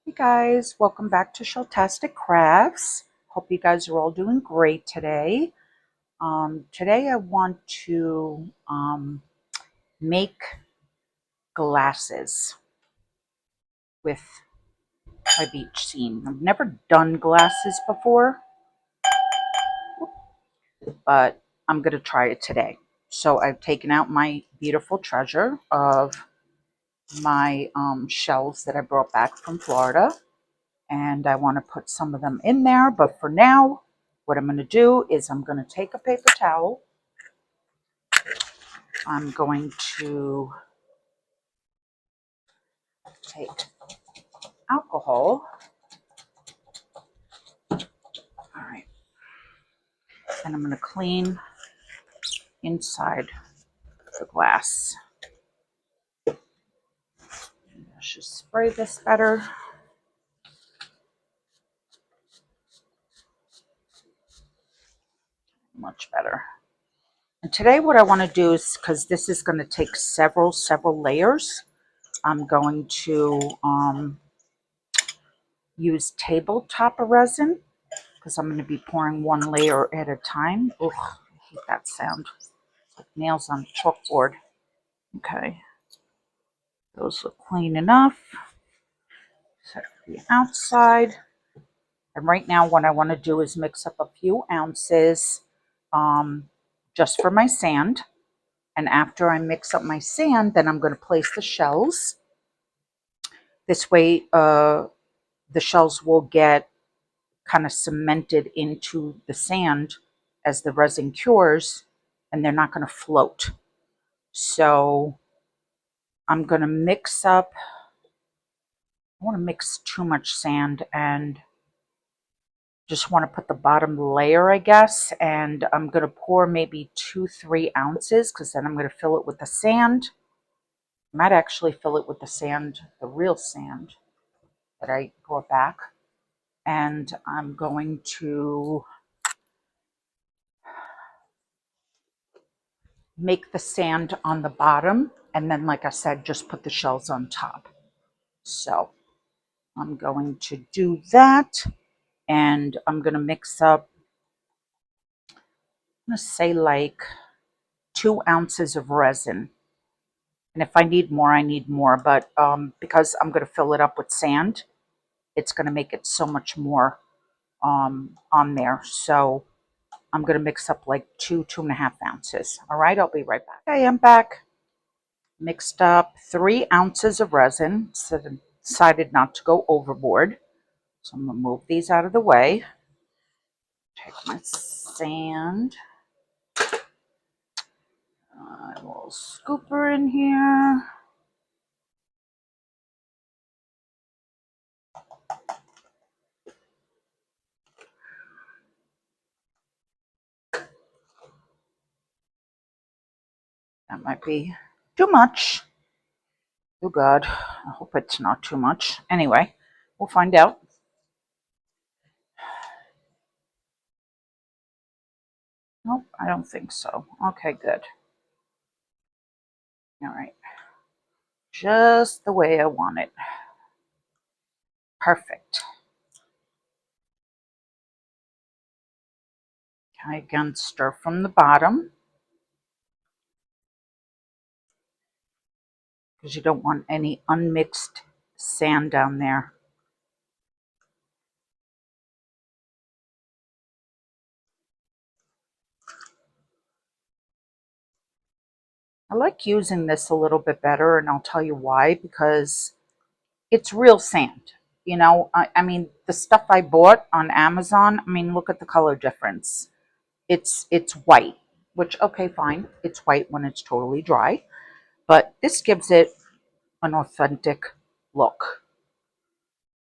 Hey guys, welcome back to Shelltastic Crafts. Hope you guys are all doing great today. Today I want to make glasses with my beach scene. I've never done glasses before, but I'm going to try it today. So I've taken out my beautiful treasure of my shells that I brought back from Florida. And I want to put some of them in there, but for now, what I'm going to do is I'm going to take a paper towel. I'm going to take alcohol. All right. And I'm going to clean inside the glass. Let's just spray this better. Much better. And today what I want to do is, because this is going to take several layers, I'm going to use tabletop resin, because I'm going to be pouring one layer at a time. Ugh, I hate that sound. It's like nails on chalkboard. Okay. Those look clean enough. Set the outside. And right now what I want to do is mix up a few ounces just for my sand. And after I mix up my sand, then I'm going to place the shells. This way the shells will get kind of cemented into the sand as the resin cures, and they're not going to float. So I'm going to mix up, I want to mix too much sand and just want to put the bottom layer, I guess, and I'm going to pour maybe 2-3 ounces, because then I'm going to fill it with the sand. I might actually fill it with the sand, the real sand that I brought back, and I'm going to make the sand on the bottom, and then, like I said, just put the shells on top. So I'm going to do that, and I'm going to mix up, I'm going to say like 2 ounces of resin. And if I need more, I need more. But because I'm going to fill it up with sand, it's going to make it so much more on there. So I'm going to mix up like 2.5 ounces. All right, I'll be right back. Okay, I'm back. Mixed up 3 ounces of resin. So decided not to go overboard. So I'm going to move these out of the way. Take my sand. A little scooper in here. That might be too much. Oh God, I hope it's not too much. Anyway, we'll find out. Nope, I don't think so. Okay, good. All right. Just the way I want it. Perfect. Okay, again, stir from the bottom, because you don't want any unmixed sand down there. I like using this a little bit better, and I'll tell you why, because it's real sand. You know, I mean, the stuff I bought on Amazon, I mean, look at the color difference. It's white, which, okay, fine. It's white when it's totally dry. But this gives it an authentic look.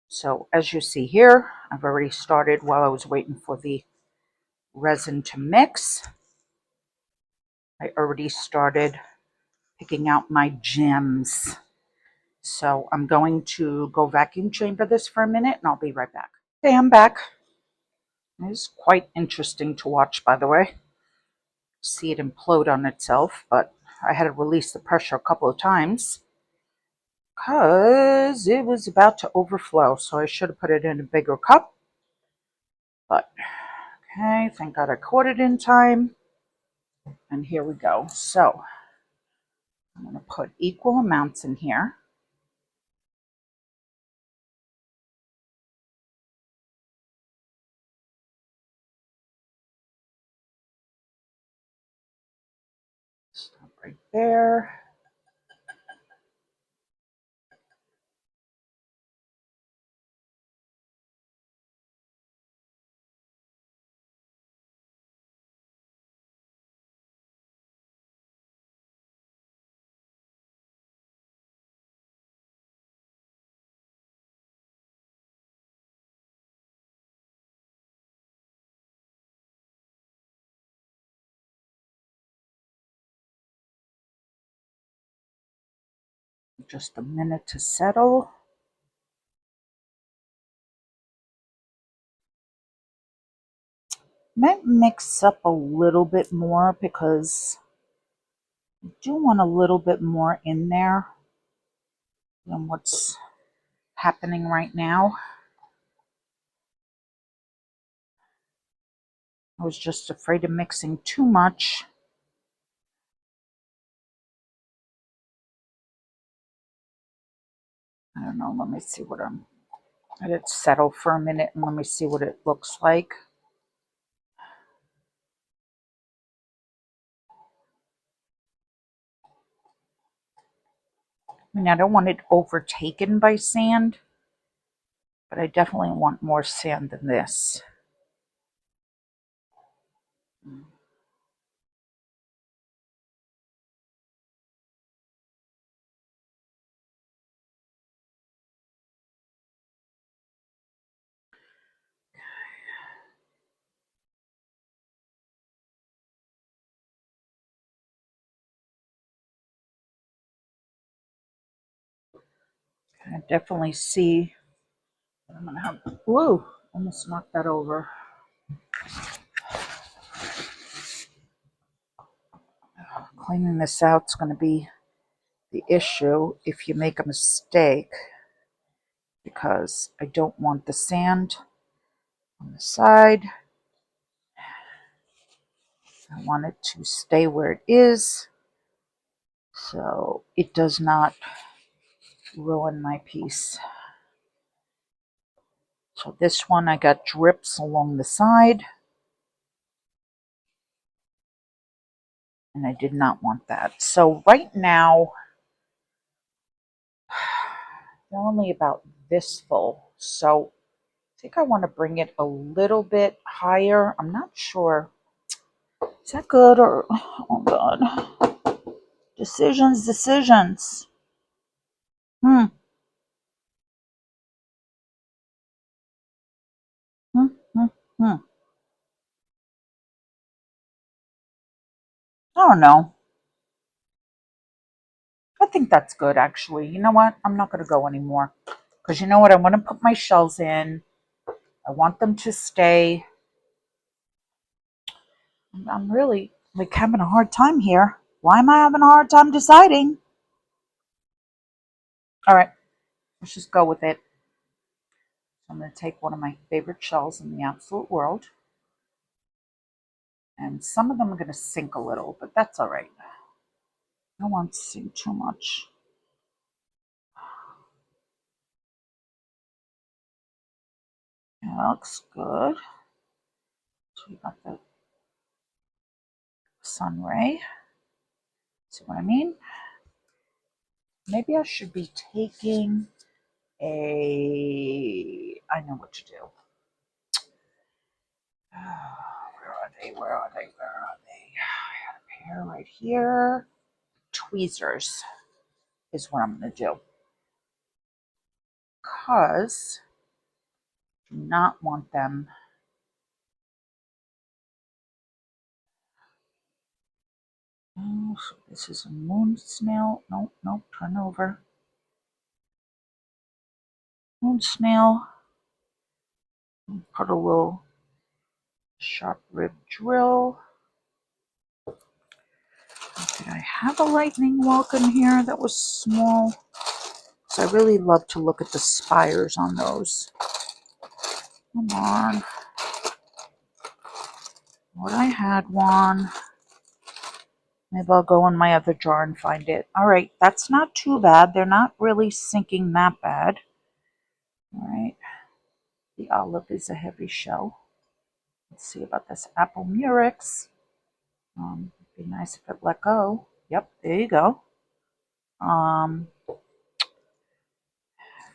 So as you see here, I've already started while I was waiting for the resin to mix. I already started picking out my gems. So I'm going to go vacuum chamber this for a minute, and I'll be right back. Okay, I'm back. It's quite interesting to watch, by the way. See it implode on itself, but I had to release the pressure a couple of times because it was about to overflow. So I should have put it in a bigger cup. But, okay, thank God I caught it in time. And here we go. So I'm going to put equal amounts in here. Stop right there. Just a minute to settle. Might mix up a little bit more because I do want a little bit more in there than what's happening right now. I was just afraid of mixing too much. I don't know, let me see what let it settle for a minute and let me see what it looks like. I mean, I don't want it overtaken by sand, but I definitely want more sand than this. I definitely see I'm gonna have, whoa, almost knocked that over. Cleaning this out is going to be the issue if you make a mistake, because I don't want the sand on the side. I want it to stay where it is so it does not ruin my piece. So this one I got drips along the side, and I did not want that. So right now they're only about this full, so I think I want to bring it a little bit higher. I'm not sure. Is that good or, oh God. Decisions. Hmm. Hmm. Hmm. Hmm. I don't know. I think that's good, actually. You know what? I'm not going to go anymore. Because you know what? I want to put my shells in. I want them to stay. I'm really like having a hard time here. Why am I having a hard time deciding? All right, let's just go with it. So I'm going to take one of my favorite shells in the absolute world. And some of them are going to sink a little, but that's all right. I don't want to sink too much. That looks good. So we got the sun ray. See what I mean? Maybe I should be taking I know what to do. Where are they? I had a pair right here. Tweezers is what I'm going to do. Because I do not want them. Oh, so this is a moon snail. Nope, turn over. Moon snail. Put a little sharp rib drill. Did I have a lightning walk in here that was small? So I really love to look at the spires on those. Come on. What I had one. Maybe I'll go in my other jar and find it. All right, that's not too bad. They're not really sinking that bad. All right. The olive is a heavy shell. Let's see about this apple murex. It'd be nice if it let go. Yep, there you go.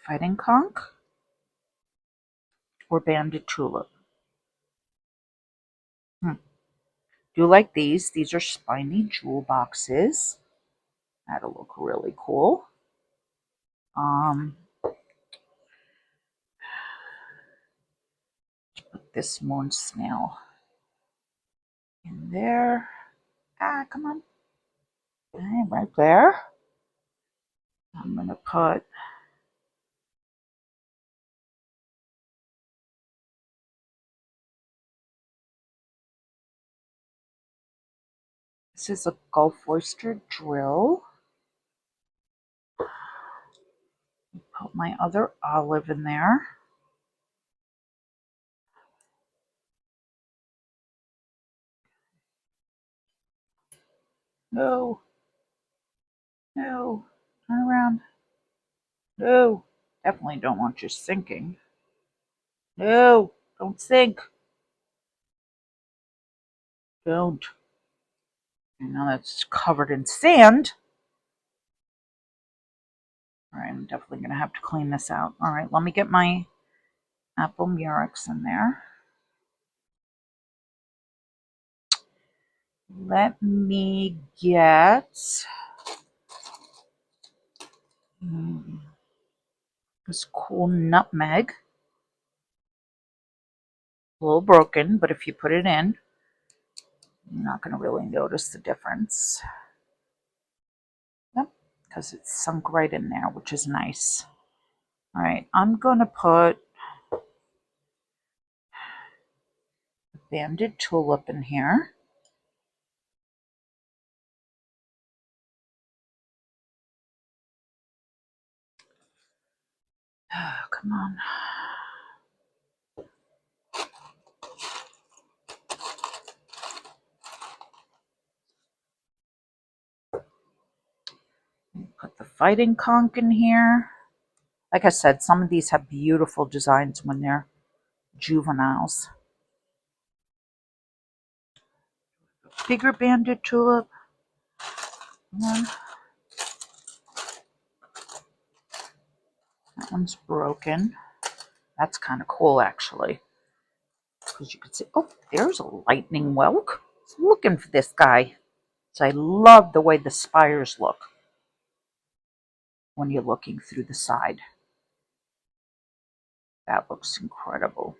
Fighting conch or banded tulip. Do like these. These are spiny jewel boxes. That'll look really cool. Put this moon snail in there. Ah, come on. Okay, right there. I'm gonna put this is a Gulf oyster drill. Put my other olive in there. No. No. Turn around. No. Definitely don't want you sinking. No. Don't sink. Don't. I know that's covered in sand. All right, I'm definitely going to have to clean this out. All right, let me get my apple murex in there. Let me get this cool nutmeg. A little broken, but if you put it in, you're not going to really notice the difference. Yep, because it's sunk right in there, which is nice. All right, I'm going to put a banded tulip in here. Oh, come on. Put the fighting conch in here. Like I said, some of these have beautiful designs when they're juveniles. Bigger banded tulip. One. That one's broken. That's kind of cool, actually. Because you can see, oh, there's a lightning whelk. I was looking for this guy. So I love the way the spires look when you're looking through the side. That looks incredible.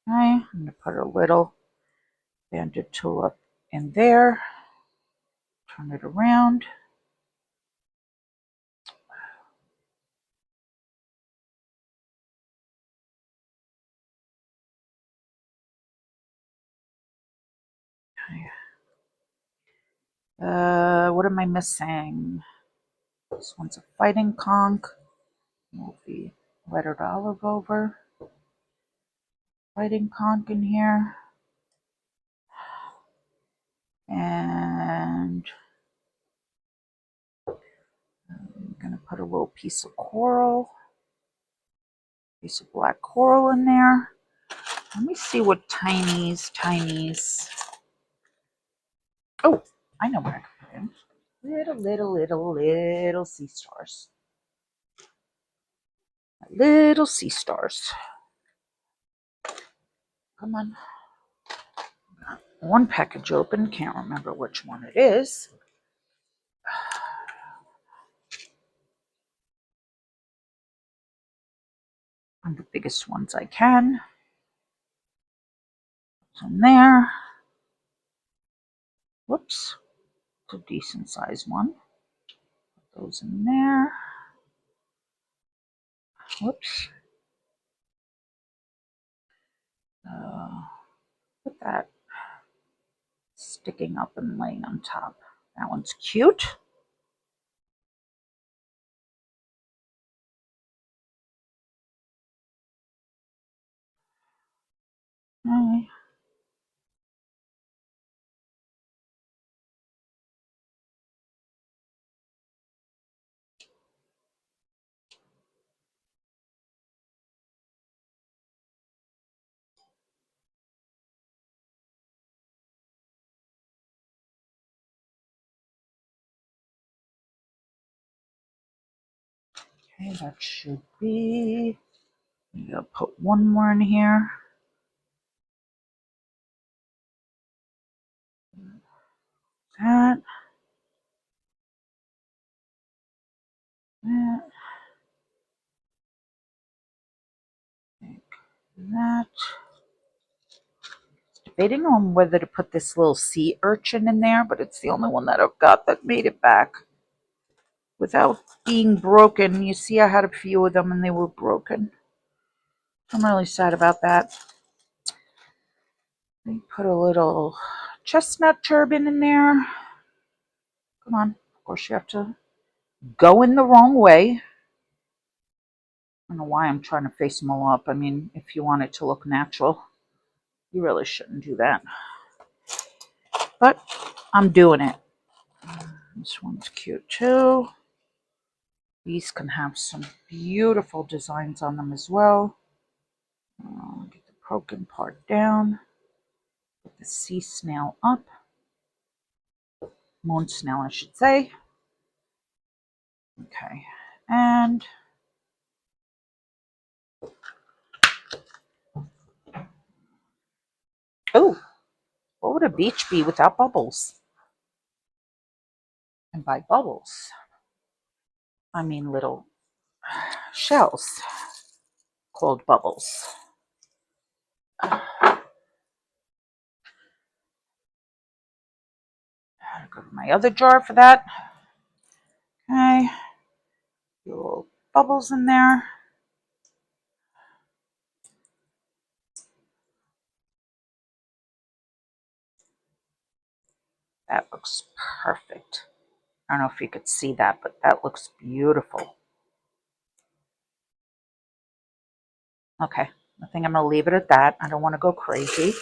Okay, I'm going to put a little banded tulip in there. Turn it around. Okay. What am I missing? This one's a fighting conch. Move the lettered olive over. Fighting conch in here. And I'm going to put a little piece of coral. Piece of black coral in there. Let me see what tinies. Oh, I know what I can put in. Little sea stars. Little sea stars. Come on. One package open. Can't remember which one it is. And the biggest ones I can. It's in there. Whoops. It's a decent sized one. Put those in there. Whoops. Put that sticking up and laying on top. That one's cute. Okay, that should be. I'm gonna put one more in here. That. That. That. Debating on whether to put this little sea urchin in there, but it's the only one that I've got that made it back without being broken. You see, I had a few of them and they were broken. I'm really sad about that. Let me put a little chestnut turban in there. Come on. Of course, you have to go in the wrong way. I don't know why I'm trying to face them all up. I mean, if you want it to look natural, you really shouldn't do that. But I'm doing it. This one's cute too. These can have some beautiful designs on them as well. Get the broken part down. Put the sea snail up. Moon snail, I should say. Okay. And oh, what would a beach be without bubbles? And by bubbles, I mean little shells called bubbles. I'll go to my other jar for that. Okay, little bubbles in there. That looks perfect. I don't know if you could see that, but that looks beautiful. Okay, I think I'm going to leave it at that. I don't want to go crazy.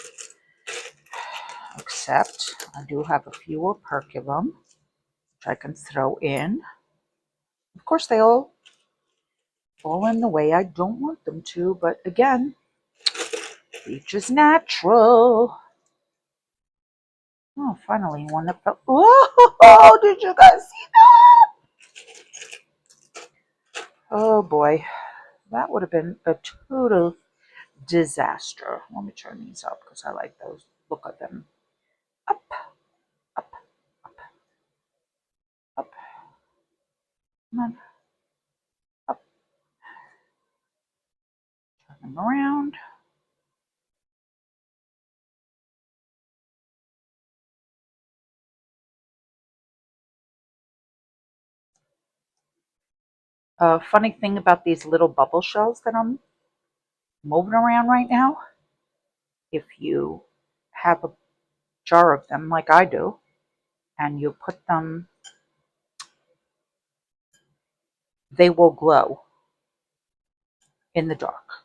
Except I do have a few operculum, which I can throw in. Of course, they all fall in the way I don't want them to, but again, beach is natural. Oh, finally, one that fell. Oh, did you guys see that? Oh boy, that would have been a total disaster. Let me turn these up because I like those. Look at them. Up, up, up, up. Come on. Up. Turn them around. Funny thing about these little bubble shells that I'm moving around right now, if you have a jar of them like I do, and you put them, they will glow in the dark.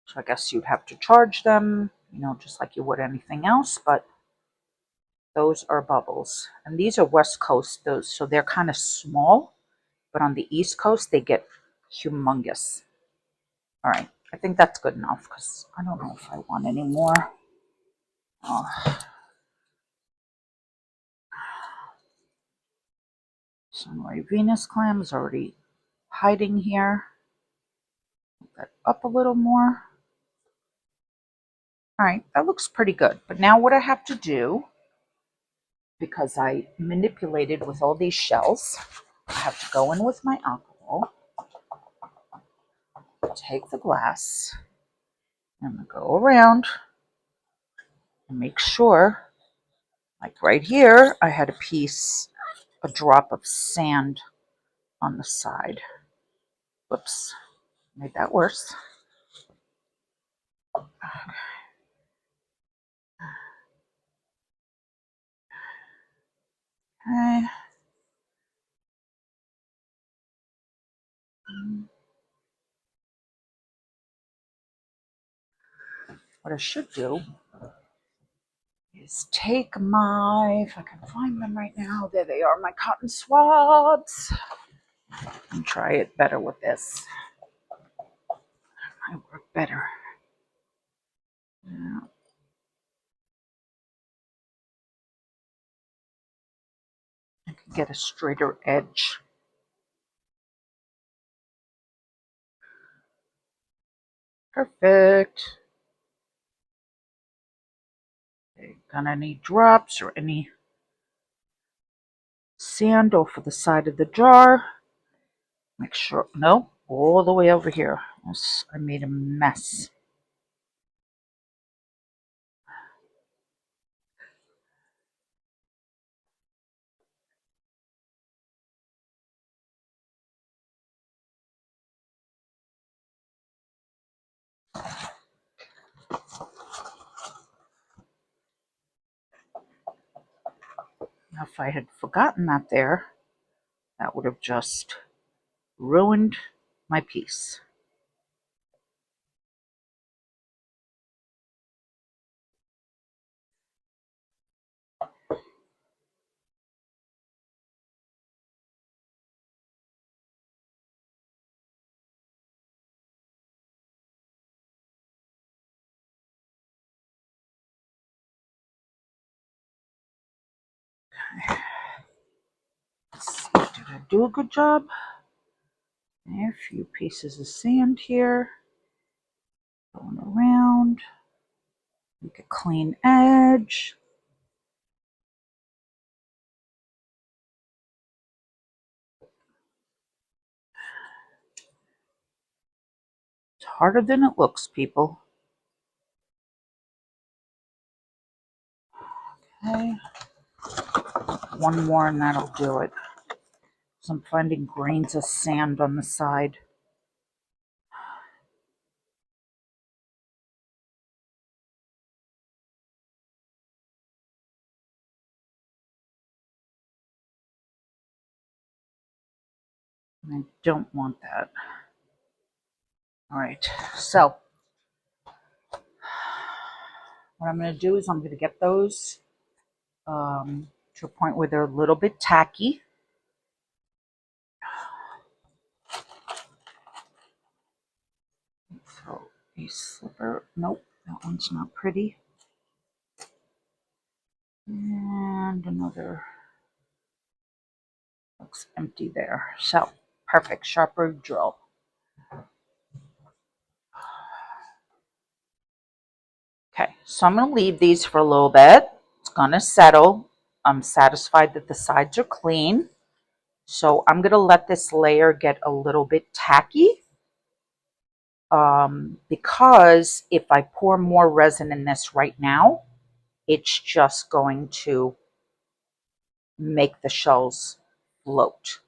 So I guess you'd have to charge them, just like you would anything else, but those are bubbles. And these are West Coast, those, so they're kind of small, but on the East Coast, they get humongous. All right, I think that's good enough because I don't know if I want any more. Oh, Sunray Venus clam is already hiding here. Put that up a little more. All right, that looks pretty good. But now what I have to do, because I manipulated with all these shells, I have to go in with my alcohol, take the glass, and go around and make sure, like right here, I had a drop of sand on the side. Whoops, made that worse. Okay. What I should do is take if I can find them right now, there they are, my cotton swabs, and try it better with this. Might work better. Yeah. I can get a straighter edge. Perfect. Okay, got any drops or any sand off of the side of the jar? Make sure, no, all the way over here. Yes, I made a mess. Now, if I had forgotten that there, that would have just ruined my piece. Let's see, did I do a good job? A few pieces of sand here. Going around. Make a clean edge. It's harder than it looks, people. Okay. One more and that'll do it. So I'm finding grains of sand on the side. And I don't want that. All right, so what I'm going to do is I'm going to get those to a point where they're a little bit tacky. So a slipper, nope, that one's not pretty. And another looks empty there. So perfect, sharper drill. Okay, so I'm going to leave these for a little bit. It's going to settle. I'm satisfied that the sides are clean. So I'm going to let this layer get a little bit tacky because if I pour more resin in this right now, it's just going to make the shells float.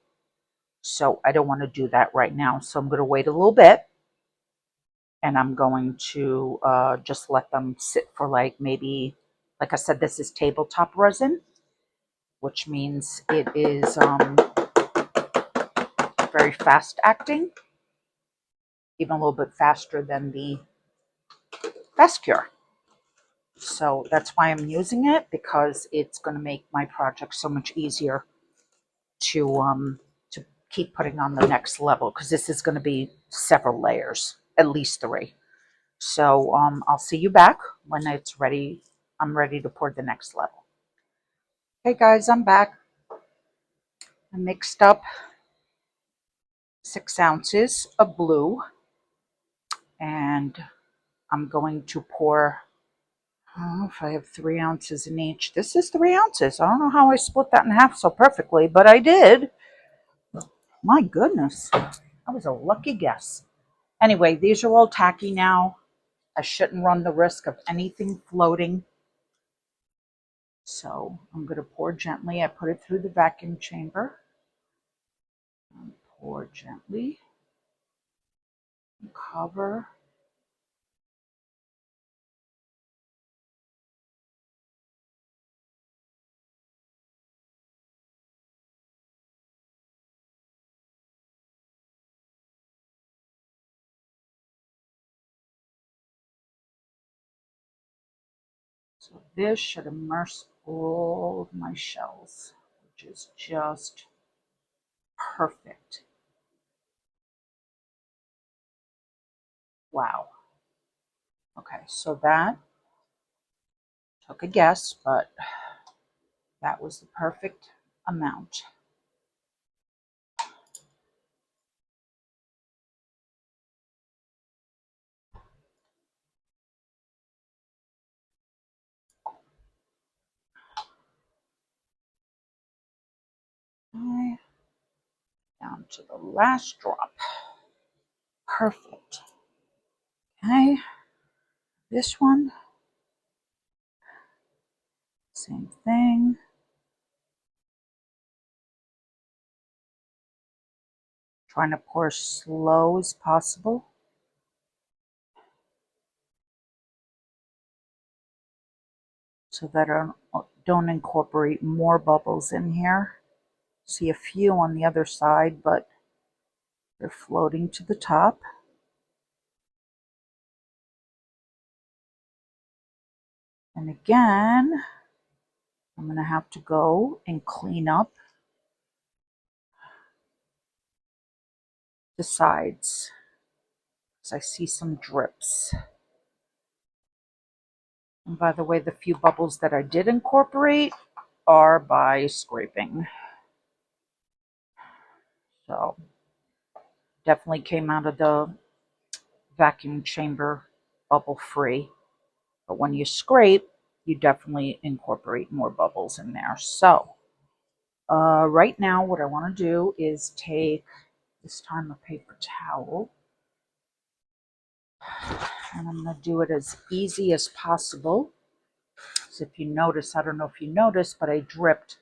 So I don't want to do that right now. So I'm going to wait a little bit and I'm going to just let them sit for like maybe, like I said, this is tabletop resin, which means it is very fast acting, even a little bit faster than the Fast Cure. So that's why I'm using it, because it's going to make my project so much easier to keep putting on the next level, because this is going to be several layers, at least 3. So I'll see you back when it's ready. I'm ready to pour the next level. Hey guys, I'm back. I mixed up 6 ounces of blue and I'm going to pour, I don't know if I have 3 ounces in each. This is 3 ounces. I don't know how I split that in half so perfectly, but I did. My goodness, that was a lucky guess. Anyway, these are all tacky now. I shouldn't run the risk of anything floating. So I'm going to pour gently. I put it through the vacuum chamber. Pour gently. Cover. So this should immerse all of my shells, which is just perfect. Wow. Okay, so that took a guess, but that was the perfect amount. On to the last drop. Perfect. Okay. This one, same thing. Trying to pour as slow as possible so that I don't incorporate more bubbles in here. See a few on the other side, but they're floating to the top. And again, I'm going to have to go and clean up the sides because I see some drips. And by the way, the few bubbles that I did incorporate are by scraping. So definitely came out of the vacuum chamber bubble free. But when you scrape, you definitely incorporate more bubbles in there. So right now what I want to do is take, this time, a paper towel. And I'm going to do it as easy as possible. So if you notice, I don't know if you noticed, but I dripped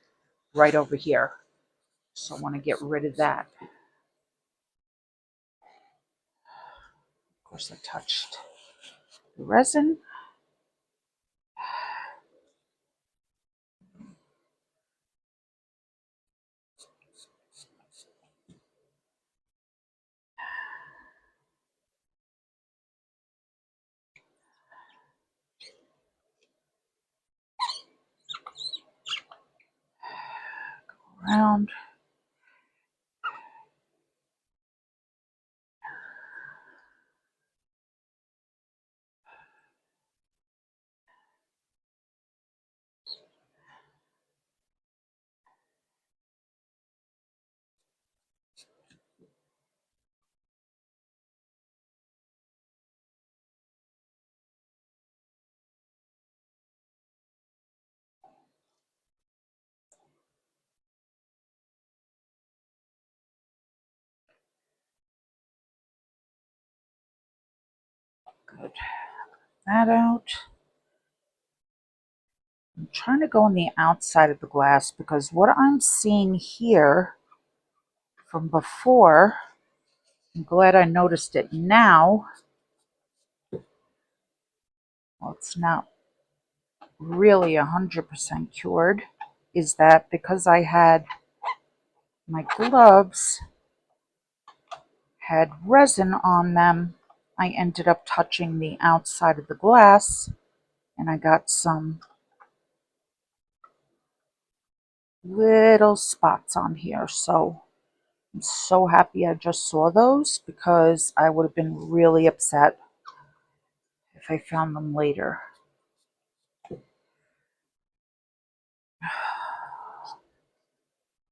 right over here. So I want to get rid of that. Of course, I touched the resin. Around. Good. That out. I'm trying to go on the outside of the glass because what I'm seeing here from before, I'm glad I noticed it now. Well, it's not really 100% cured, is that because I had my gloves had resin on them, I ended up touching the outside of the glass and I got some little spots on here. So I'm so happy I just saw those because I would have been really upset if I found them later.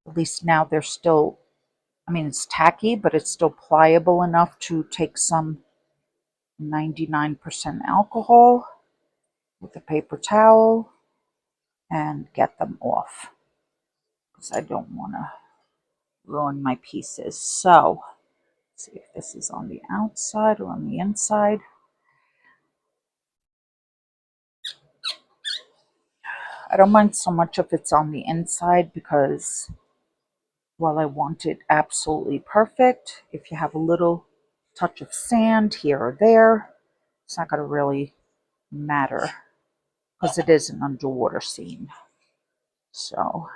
At least now they're still, I mean, it's tacky, but it's still pliable enough to take some 99% alcohol with a paper towel and get them off because I don't want to ruin my pieces. So let's see if this is on the outside or on the inside. I don't mind so much if it's on the inside because while I want it absolutely perfect, if you have a little touch of sand here or there, it's not going to really matter because it is an underwater scene. So,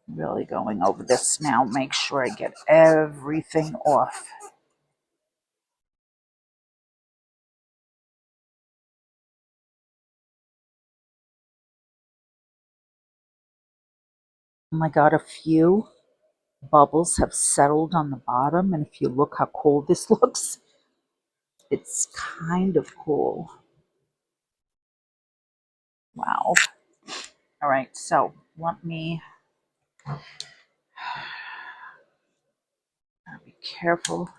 really going over this now, make sure I get everything off. Oh my God, a few bubbles have settled on the bottom, and if you look how cool this looks, it's kind of cool. Wow. All right, so let me be careful.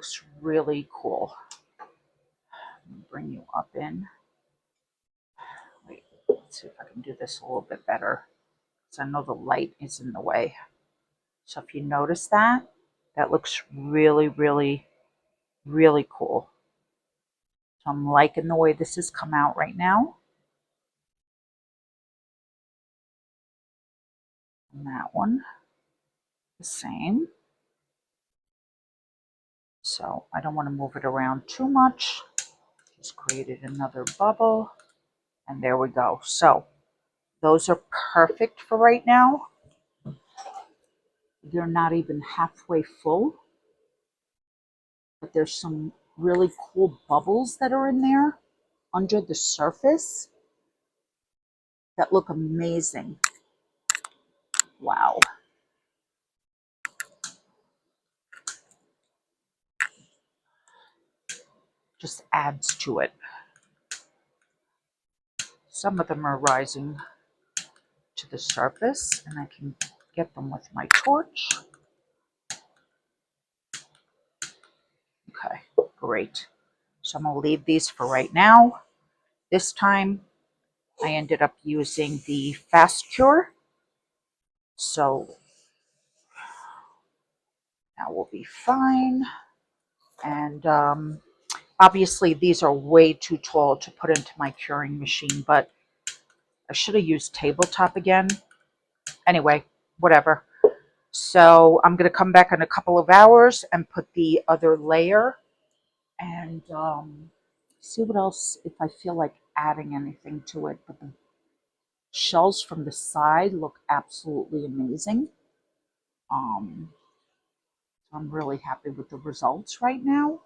looks really cool. Bring you up in. Wait, let's see if I can do this a little bit better. So I know the light is in the way. So if you notice that, that looks really, really, really cool. So I'm liking the way this has come out right now. And that one, the same. So I don't want to move it around too much. Just created another bubble. And there we go. So those are perfect for right now. They're not even halfway full. But there's some really cool bubbles that are in there under the surface that look amazing. Wow. Just adds to it. Some of them are rising to the surface, and I can get them with my torch. Okay, great. So I'm going to leave these for right now. This time I ended up using the Fast Cure. So that will be fine. And obviously these are way too tall to put into my curing machine, but I should have used tabletop again. Anyway, whatever. So I'm going to come back in a couple of hours and put the other layer and see what else, if I feel like adding anything to it. But the shells from the side look absolutely amazing. I'm really happy with the results right now.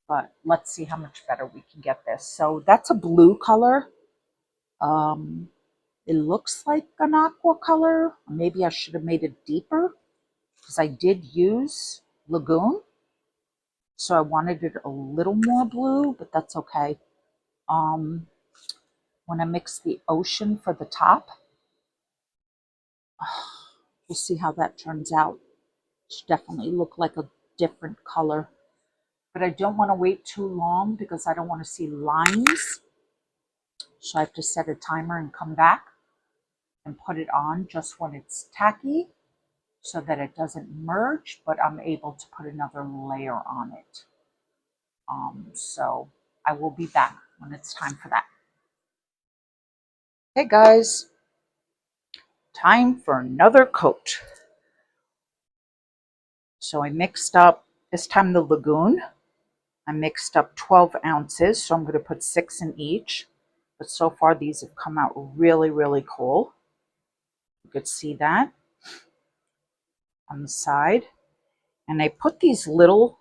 But let's see how much better we can get this. So that's a blue color. It looks like an aqua color. Maybe I should have made it deeper because I did use Lagoon. So I wanted it a little more blue, but that's okay. When I mix the ocean for the top, we'll see how that turns out. It should definitely look like a different color. But I don't want to wait too long because I don't want to see lines. So I have to set a timer and come back and put it on just when it's tacky so that it doesn't merge, but I'm able to put another layer on it. So I will be back when it's time for that. Hey guys, time for another coat. So I mixed up, this time the Lagoon. I mixed up 12 ounces, so I'm going to put 6 in each. But so far these have come out really, really cool. You could see that on the side. And I put these little,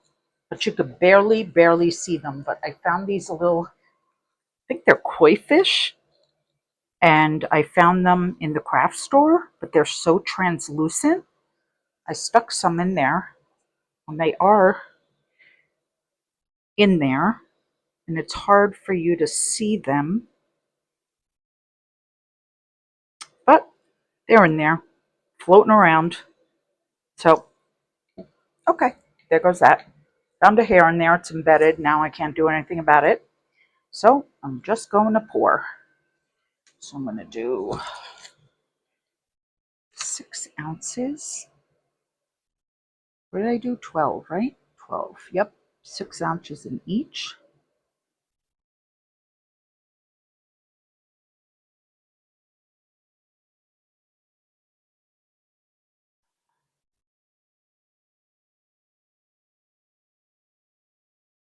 but you could barely see them. But I found these little, I think they're koi fish. And I found them in the craft store, but they're so translucent. I stuck some in there, and they are in there, and it's hard for you to see them, but they're in there, floating around. So, okay, there goes that. Found a hair in there, it's embedded, now I can't do anything about it. So, I'm just going to pour. So I'm going to do 6 ounces. What did I do? 12, right? 12, yep. 6 ounces in each.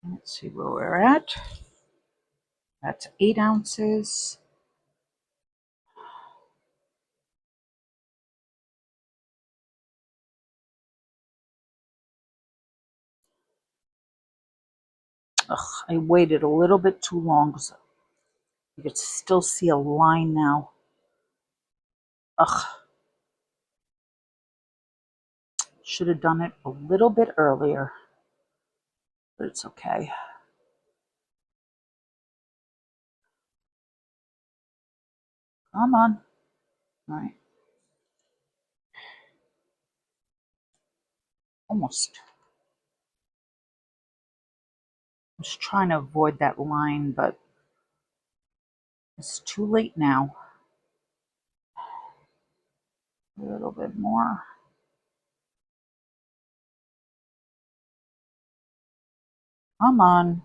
Let's see where we're at. That's 8 ounces. Ugh, I waited a little bit too long because you could still see a line now. Ugh. Should have done it a little bit earlier, but it's okay. Come on. All right. Almost. was trying to avoid that line, but it's too late now. A little bit more. Come on.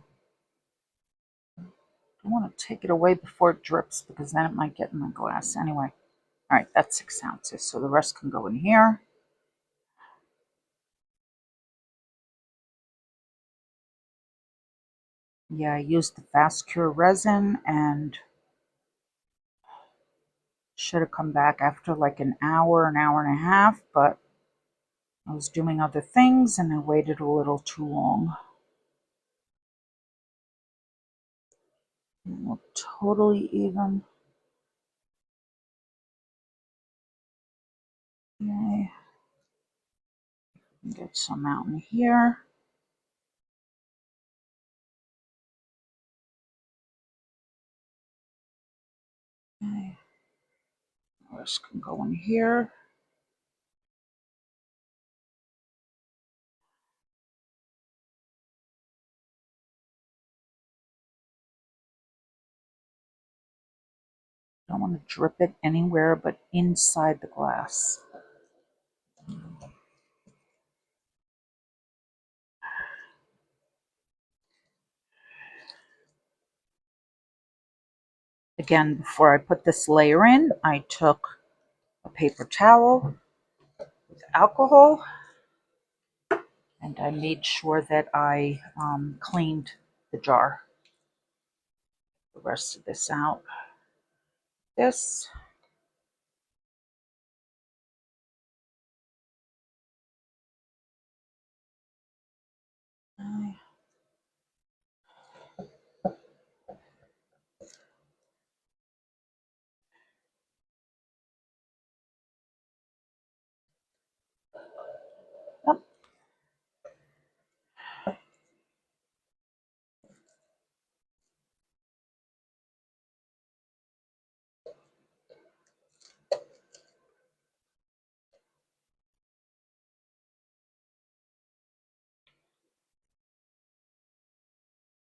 I want to take it away before it drips because then it might get in the glass. Anyway, all right, that's 6 ounces. So the rest can go in here. Yeah, I used the fast cure resin and should have come back after like an hour and a half, but I was doing other things and I waited a little too long. Look totally even. Okay. Get some out in here. Okay. This can go in here. Don't want to drip it anywhere but inside the glass. Again, before I put this layer in, I took a paper towel with alcohol and I made sure that I cleaned the jar. The rest of this out. This. Yep.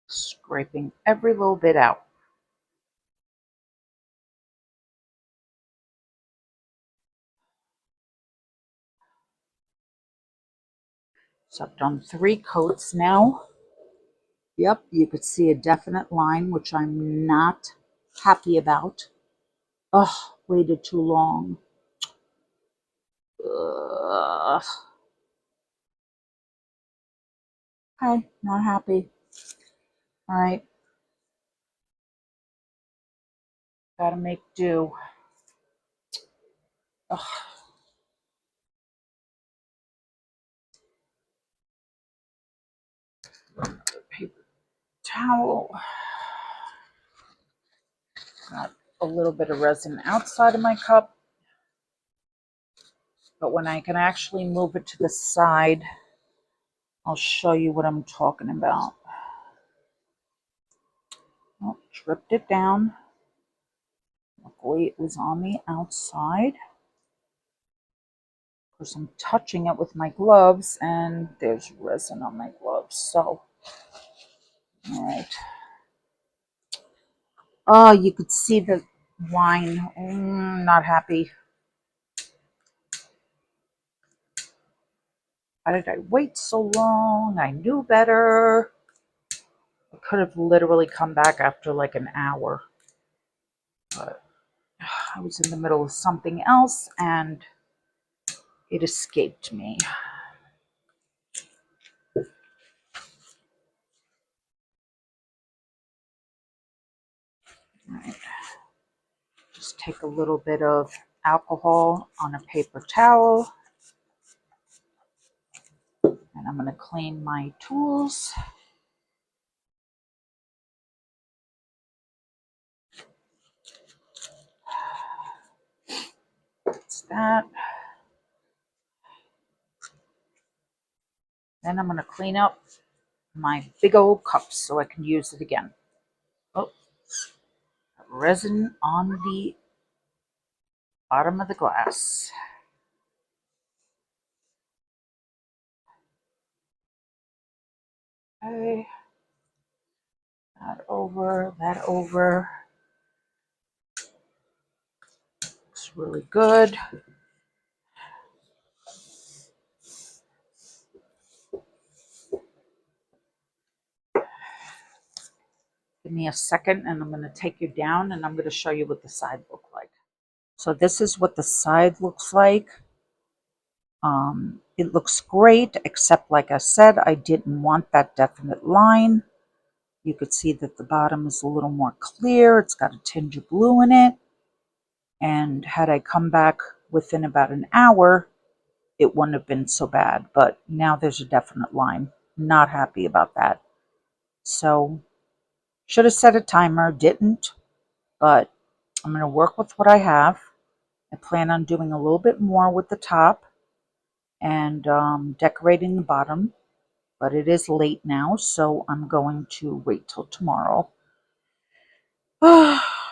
Scraping every little bit out. So I've done 3 coats now. Yep, you could see a definite line, which I'm not happy about. Ugh, waited too long. Ugh. Okay, not happy. All right. Gotta make do. Ugh. Paper towel. Got a little bit of resin outside of my cup. But when I can actually move it to the side, I'll show you what I'm talking about. Oh, dripped it down. Luckily, it was on the outside. Of course, I'm touching it with my gloves, and there's resin on my gloves. So, all right. Oh, you could see the wine. Not happy. Why did I wait so long? I knew better. I could have literally come back after like an hour. But I was in the middle of something else, and it escaped me. All right. Just take a little bit of alcohol on a paper towel. And I'm going to clean my tools. That's that. Then I'm going to clean up my big old cups so I can use it again. Oh, resin on the bottom of the glass. Okay. That over, that over. Looks really good. Give me a second and I'm going to take you down and I'm going to show you what the side looks like. So this is what the side looks like. It looks great, except like I said, I didn't want that definite line. You could see that the bottom is a little more clear. It's got a tinge of blue in it. And had I come back within about an hour, it wouldn't have been so bad. But now there's a definite line. Not happy about that. So, should have set a timer, didn't. But I'm going to work with what I have. I plan on doing a little bit more with the top and decorating the bottom. But it is late now, so I'm going to wait till tomorrow.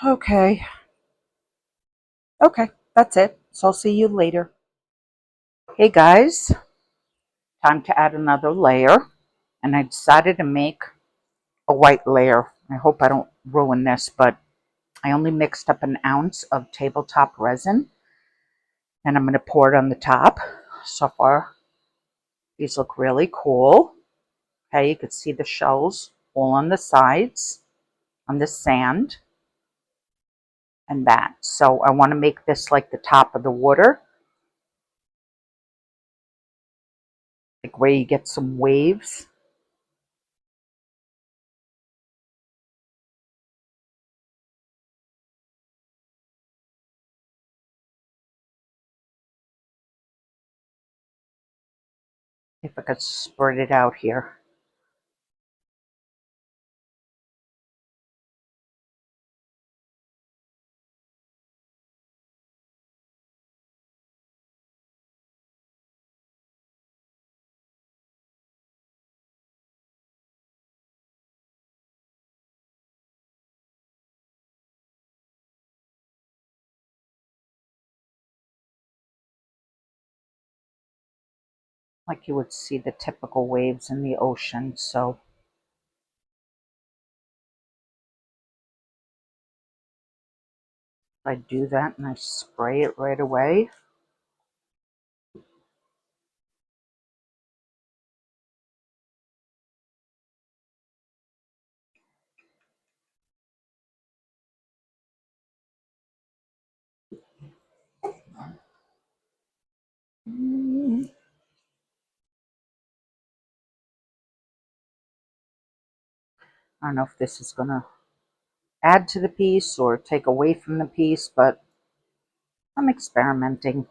Okay. Okay, that's it. So I'll see you later. Hey guys, time to add another layer. And I decided to make a white layer. I hope I don't ruin this, but I only mixed up an ounce of tabletop resin. And I'm going to pour it on the top. So far, these look really cool. Okay, you can see the shells all on the sides, on the sand, and that. So I want to make this like the top of the water. Like where you get some waves. If I could spread it out here. Like you would see the typical waves in the ocean. So I do that and I spray it right away. I don't know if this is going to add to the piece or take away from the piece, but I'm experimenting.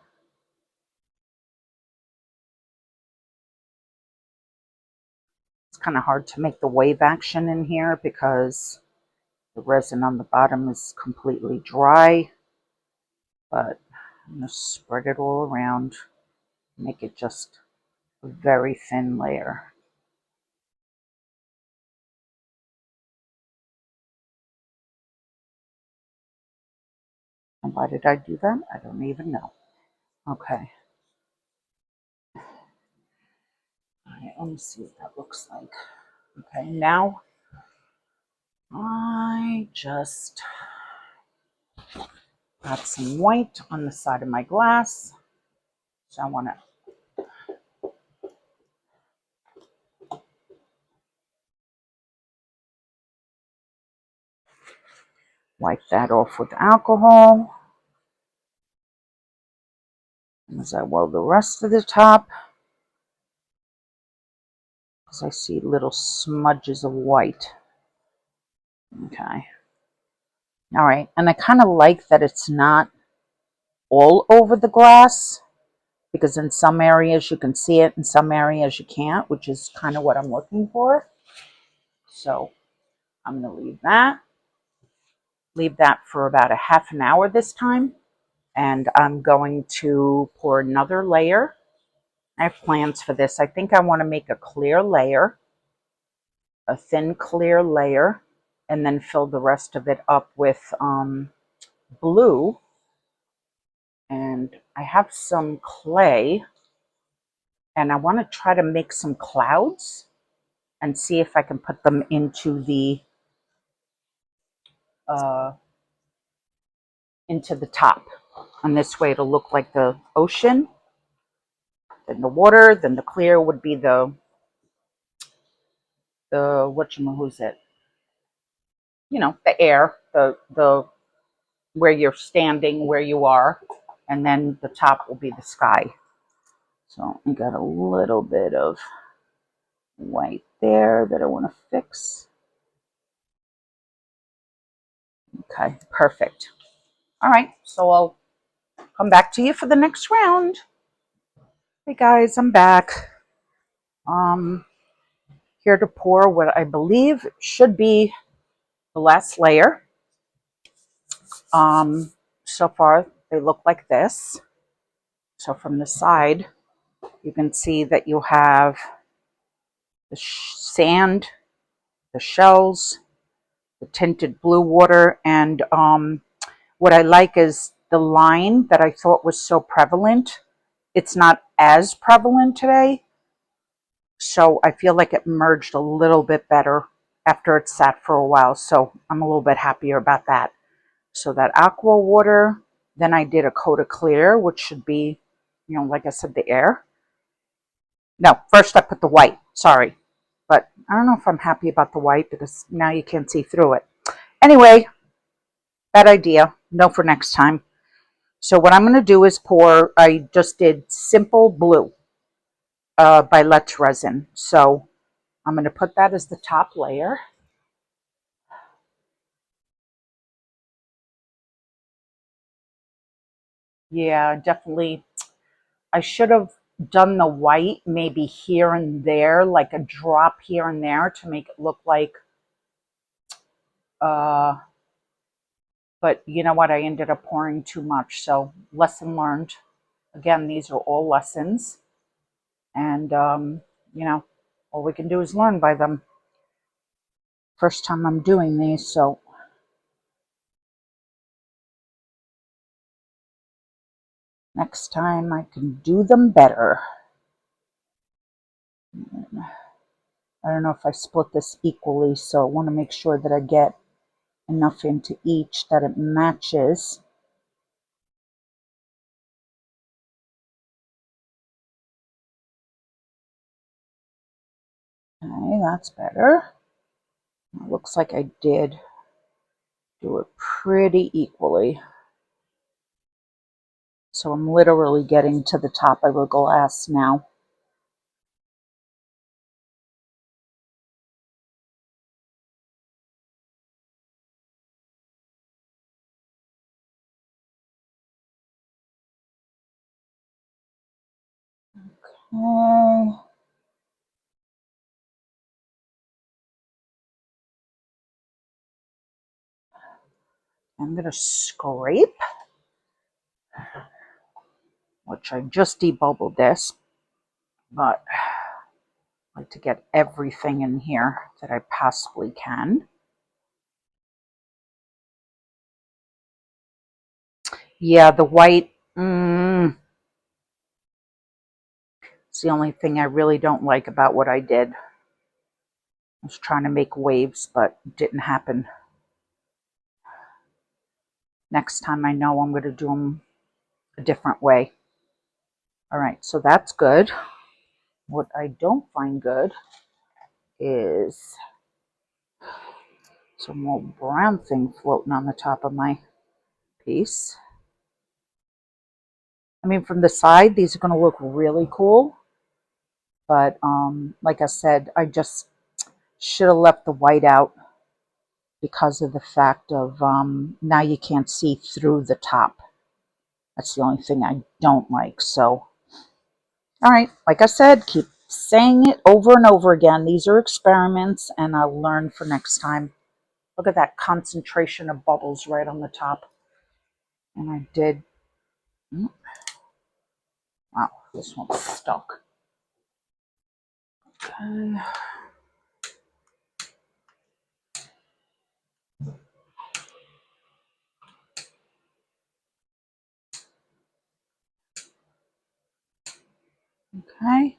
It's kind of hard to make the wave action in here because the resin on the bottom is completely dry, but I'm going to spread it all around, make it just a very thin layer. And why did I do that? I don't even know. Okay. All right, let me see what that looks like. Okay, now I just got some white on the side of my glass. So I want to wipe that off with alcohol. As I weld the rest of the top, because I see little smudges of white. Okay. All right, and I kind of like that it's not all over the glass, because in some areas you can see it, in some areas you can't, which is kind of what I'm looking for. So I'm going to leave that for about a half an hour this time, and I'm going to pour another layer. I have plans for this. I think I want to make a clear layer, a thin clear layer, and then fill the rest of it up with blue. And I have some clay, and I want to try to make some clouds and see if I can put them into the into the top. And this way it'll look like the ocean, then the water, then the clear would be the who's it? You know, the air, the where you're standing, where you are, and then the top will be the sky. So I got a little bit of white there that I want to fix. Okay, perfect. All right, so I'll come back to you for the next round. Hey guys, I'm back. Um, Here to pour what I believe should be the last layer. So far they look like this. So from the side, you can see that you have the sand, the shells, the tinted blue water, and what I like is the line that I thought was so prevalent. It's not as prevalent today, so I feel like it merged a little bit better after it sat for a while, so I'm a little bit happier about that. So that aqua water, then I did a coat of clear, which should be, you know, like I said, the air. No, first I put the white, sorry. But I don't know if I'm happy about the white because now you can't see through it. Anyway, bad idea. No for next time. So what I'm going to do is pour, I just did Simple Blue by Let's Resin. So I'm going to put that as the top layer. Yeah, definitely. I should have done the white maybe here and there, like a drop here and there to make it look like, but you know what? I ended up pouring too much. So lesson learned. Again, these are all lessons. And, you know, all we can do is learn by them. First time I'm doing these, so next time I can do them better. I don't know if I split this equally, so I want to make sure that I get enough into each that it matches. Okay, that's better. It looks like I did do it pretty equally. So I'm literally getting to the top of the glass now. Okay. I'm going to scrape, which I just debubbled this, but I like to get everything in here that I possibly can. Yeah, the white, it's the only thing I really don't like about what I did. I was trying to make waves, but it didn't happen. Next time I know I'm going to do them a different way. All right, so that's good. What I don't find good is some more brown thing floating on the top of my piece. I mean, from the side, these are going to look really cool. But like I said, I just should have left the white out because of the fact of now you can't see through the top. That's the only thing I don't like. So, all right, like I said, keep saying it over and over again. These are experiments, and I'll learn for next time. Look at that concentration of bubbles right on the top. And I did, wow, this one's stuck. Okay. Okay.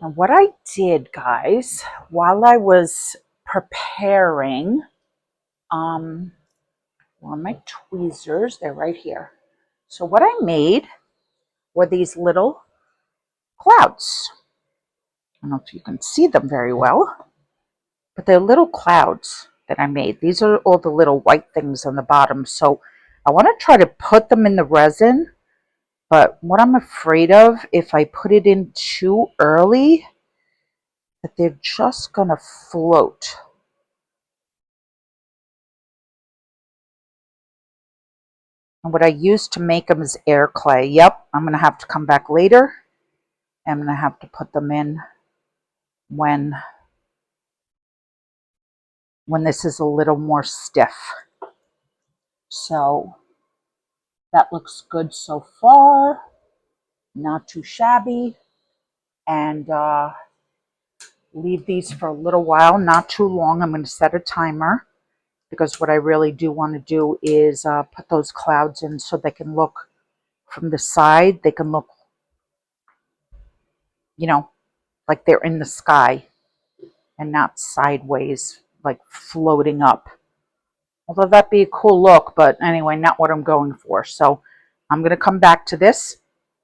And what I did, guys, while I was preparing, Where are my tweezers? They're right here. So what I made were these little clouds. I don't know if you can see them very well, but they're little clouds that I made. These are all the little white things on the bottom. So I want to try to put them in the resin, but what I'm afraid of, if I put it in too early, that they're just going to float. And what I used to make them is air clay. Yep, I'm going to have to come back later. I'm going to have to put them in when this is a little more stiff. So that looks good so far. Not too shabby. And leave these for a little while, not too long. I'm going to set a timer because what I really do want to do is put those clouds in so they can look from the side. They can look, you know, like they're in the sky and not sideways, like floating up. Although that'd be a cool look, but anyway, not what I'm going for. So I'm going to come back to this.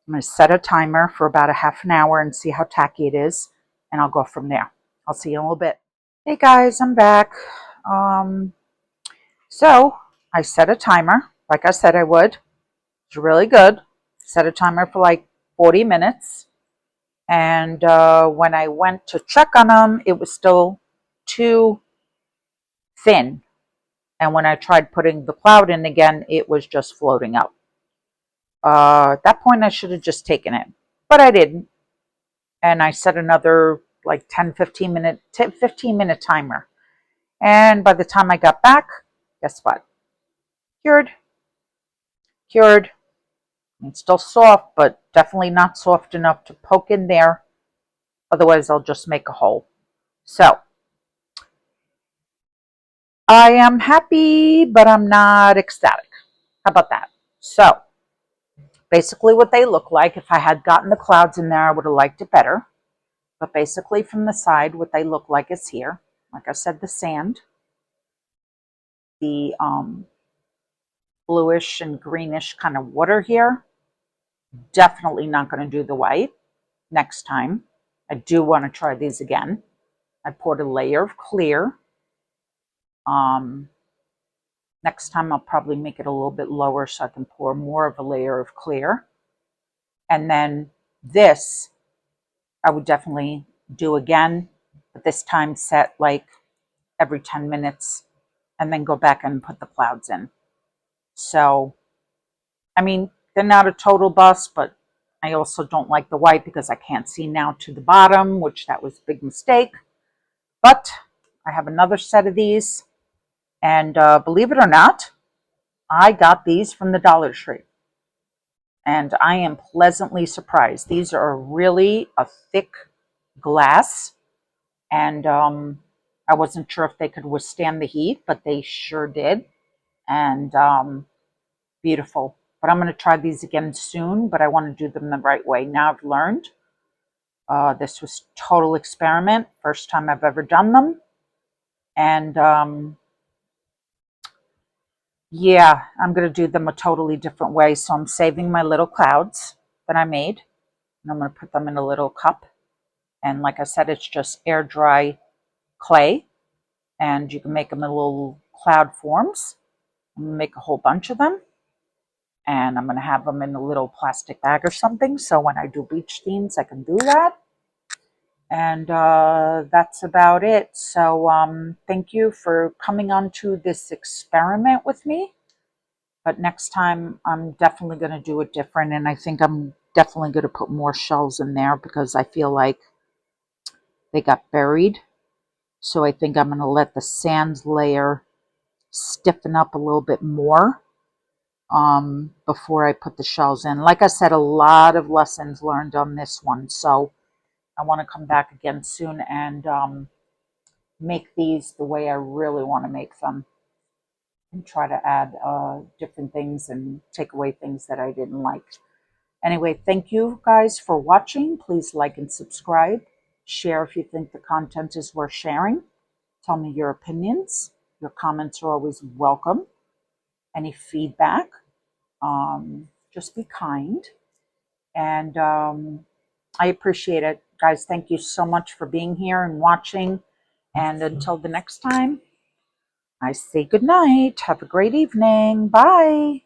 I'm going to set a timer for about a half an hour and see how tacky it is, and I'll go from there. I'll see you in a little bit. Hey guys, I'm back. So I set a timer, like I said I would. It's really good. Set a timer for like 40 minutes. And when I went to check on them, it was still too thin. And when I tried putting the cloud in again, it was just floating up. At that point, I should have just taken it, but I didn't. And I set another like 15 minute timer. And by the time I got back, guess what? Cured. It's still soft, but definitely not soft enough to poke in there. Otherwise, I'll just make a hole. So I am happy, but I'm not ecstatic. How about that? So basically what they look like, if I had gotten the clouds in there, I would have liked it better. But basically from the side, what they look like is here. Like I said, the sand, the bluish and greenish kind of water here. Definitely not going to do the white next time. I do want to try these again. I poured a layer of clear. Next time I'll probably make it a little bit lower so I can pour more of a layer of clear. And then this I would definitely do again, but this time set like every 10 minutes and then go back and put the clouds in. So, I mean, they're not a total bust, but I also don't like the white because I can't see now to the bottom, which that was a big mistake. But I have another set of these, and believe it or not, I got these from the Dollar Tree, and I am pleasantly surprised. These are really a thick glass, and I wasn't sure if they could withstand the heat, but they sure did, and beautiful. But I'm going to try these again soon, but I want to do them the right way. Now I've learned. This was total experiment, first time I've ever done them, and yeah, I'm going to do them a totally different way. So I'm saving my little clouds that I made, and I'm going to put them in a little cup. And like I said, it's just air dry clay, and you can make them in little cloud forms. I'm going to make a whole bunch of them, and I'm going to have them in a little plastic bag or something. So when I do beach themes, I can do that. And that's about it. So thank you for coming on to this experiment with me. But next time, I'm definitely going to do it different. And I think I'm definitely going to put more shells in there because I feel like they got buried. So I think I'm going to let the sand layer stiffen up a little bit more before I put the shells in. Like I said, a lot of lessons learned on this one. So I want to come back again soon and make these the way I really want to make them. And try to add different things and take away things that I didn't like. Anyway, thank you guys for watching. Please like and subscribe. Share if you think the content is worth sharing. Tell me your opinions. Your comments are always welcome. Any feedback, just be kind. And I appreciate it. Guys, thank you so much for being here and watching. And until the next time, I say good night. Have a great evening. Bye.